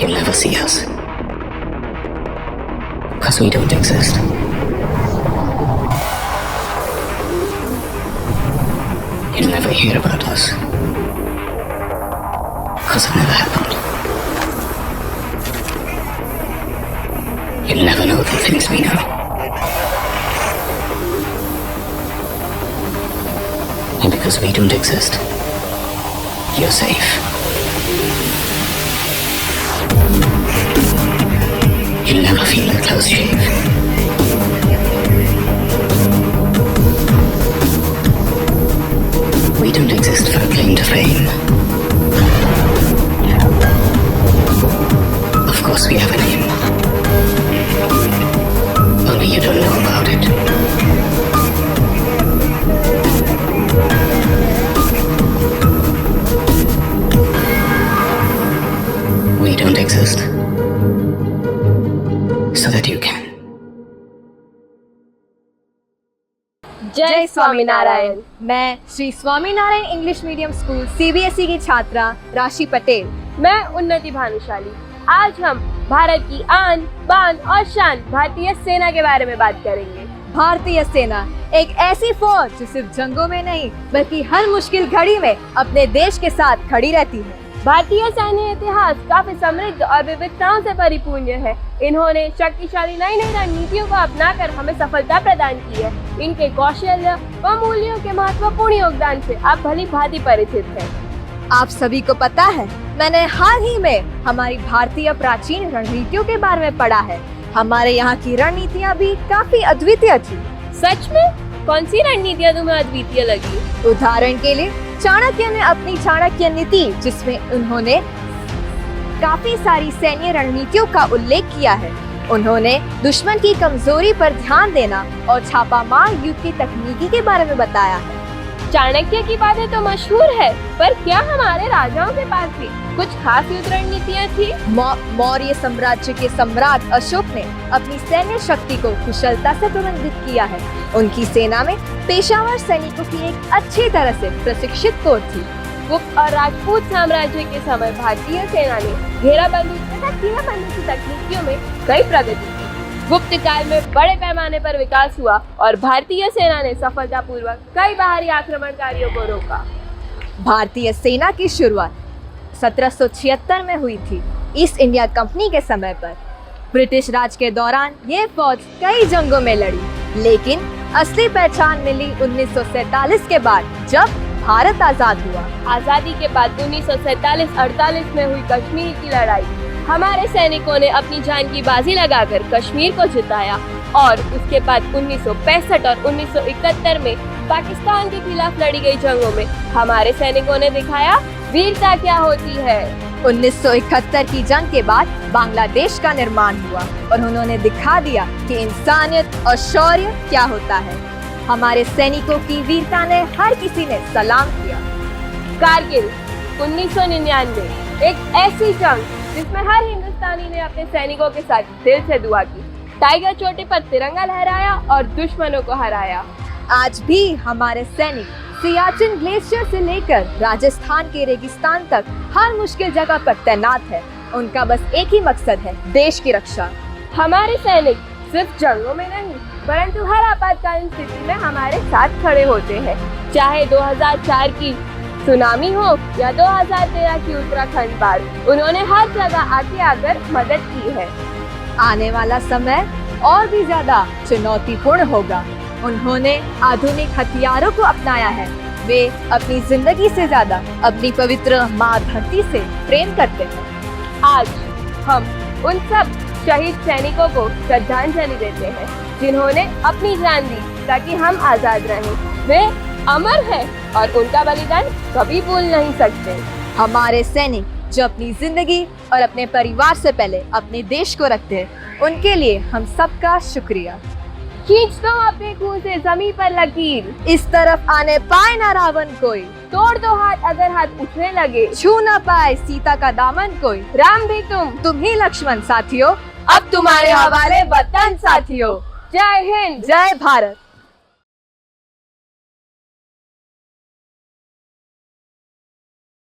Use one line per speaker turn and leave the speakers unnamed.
You'll never see us. Because we don't exist. You'll never hear about us. Because it never happened. You'll never know the things we know. And because we don't exist, you're safe. You'll never feel a close shave. We don't exist for a claim to fame. Of course we have a name. Only you don't know about it. We don't exist so that you can.
जय स्वामीनारायण। मैं Shri Swaminarayan English medium school CBSE की छात्रा राशि पटेल।
मैं उन्नति भानुशाली। आज हम भारत की आन बान और शान भारतीय सेना के बारे में बात करेंगे।
भारतीय सेना एक ऐसी फौज जो सिर्फ जंगों में नहीं बल्कि हर मुश्किल घड़ी में अपने देश के साथ खड़ी रहती है।
भारतीय सैन्य इतिहास काफी समृद्ध और विविधताओं से परिपूर्ण है। इन्होंने शक्तिशाली नई नई रणनीतियों को अपनाकर हमें सफलता प्रदान की है। इनके कौशल्य व मूल्यों के महत्वपूर्ण योगदान से आप भली भांति परिचित हैं।
आप सभी को पता है, मैंने हाल ही में हमारी भारतीय प्राचीन रणनीतियों के बारे में पढ़ा है। हमारे यहाँ की रणनीतियाँ भी काफी अद्वितीय थी।
सच में? कौन सी रणनीतियाँ तुम्हें अद्वितीय लगी?
उदाहरण के लिए चाणक्य ने अपनी चाणक्य नीति, जिसमें उन्होंने काफी सारी सैन्य रणनीतियों का उल्लेख किया है। उन्होंने दुश्मन की कमजोरी पर ध्यान देना और छापामार युद्ध की तकनीकी के बारे में बताया है।
चाणक्य की बातें तो मशहूर है, पर क्या हमारे राजाओं के पास भी कुछ खास युद्ध रणनीतियाँ थी?
मौर्य साम्राज्य के सम्राट अशोक ने अपनी सैन्य शक्ति को कुशलता से प्रबंधित किया है। उनकी सेना में पेशावर सैनिकों की एक अच्छी तरह से प्रशिक्षित कोर थी।
गुप्त और राजपूत साम्राज्य के समय भारतीय सेना ने घेराबंदी तथा घेराबंदी की तकनीकियों में कई प्रगति की। गुप्त काल में बड़े पैमाने पर विकास हुआ और भारतीय सेना ने सफलतापूर्वक कई बाहरी आक्रमणकारियों को रोका।
भारतीय सेना की शुरुआत 1776 में हुई थी। ईस्ट इंडिया कंपनी के समय पर ब्रिटिश राज के दौरान ये फौज कई जंगों में लड़ी, लेकिन असली पहचान मिली 1947 के बाद, जब भारत आजाद हुआ।
आजादी के बाद 1947-48 में हुई कश्मीर की लड़ाई। हमारे सैनिकों ने अपनी जान की बाजी लगाकर कश्मीर को जिताया और उसके बाद 1965 और 1971 में पाकिस्तान के खिलाफ लड़ी गई जंगों में हमारे सैनिकों ने दिखाया वीरता क्या होती है।
1971 की जंग के बाद बांग्लादेश का निर्माण हुआ और उन्होंने दिखा दिया कि इंसानियत और शौर्य क्या होता है। हमारे सैनिकों की वीरता ने हर किसी ने सलाम किया।
कारगिल 1999 एक ऐसी जंग जिसमें हर हिंदुस्तानी ने अपने सैनिकों के साथ दिल से दुआ की, टाइगर चोटी पर तिरंगा लहराया और दुश्मनों को हराया।
आज भी हमारे सैनिक सियाचिन ग्लेशियर से लेकर राजस्थान के रेगिस्तान तक हर मुश्किल जगह पर तैनात है। उनका बस एक ही मकसद है, देश की रक्षा।
हमारे सैनिक सिर्फ जंगों में नहीं परंतु हर आपातकालीन स्थिति में हमारे साथ खड़े होते हैं। चाहे 2004 की सुनामी हो या 2013 की उत्तराखंड बाढ़, उन्होंने हर जगह आके आकर मदद की है।
आने वाला समय और भी ज्यादा चुनौतीपूर्ण होगा। उन्होंने आधुनिक हथियारों को अपनाया है। वे अपनी जिंदगी से ज्यादा अपनी पवित्र माँ धरती से प्रेम करते हैं।
आज हम उन सब शहीद सैनिकों को श्रद्धांजलि देते हैं जिन्होंने अपनी जान दी ताकि हम आजाद रहें। वे अमर है और उनका बलिदान कभी भूल नहीं सकते।
हमारे सैनिक जो अपनी जिंदगी और अपने परिवार से पहले अपने देश को रखते हैं, उनके लिए हम सबका शुक्रिया।
खींच दो अपने खून से जमीन पर लकीर,
इस तरफ आने पाए ना रावण कोई,
तोड़ दो हाथ अगर हाथ उठने लगे,
छू ना पाए सीता का दामन कोई।
राम भी तुम
ही लक्ष्मण साथियों,
अब तुम्हारे हवाले वतन साथियों। जय हिंद,
जय भारत।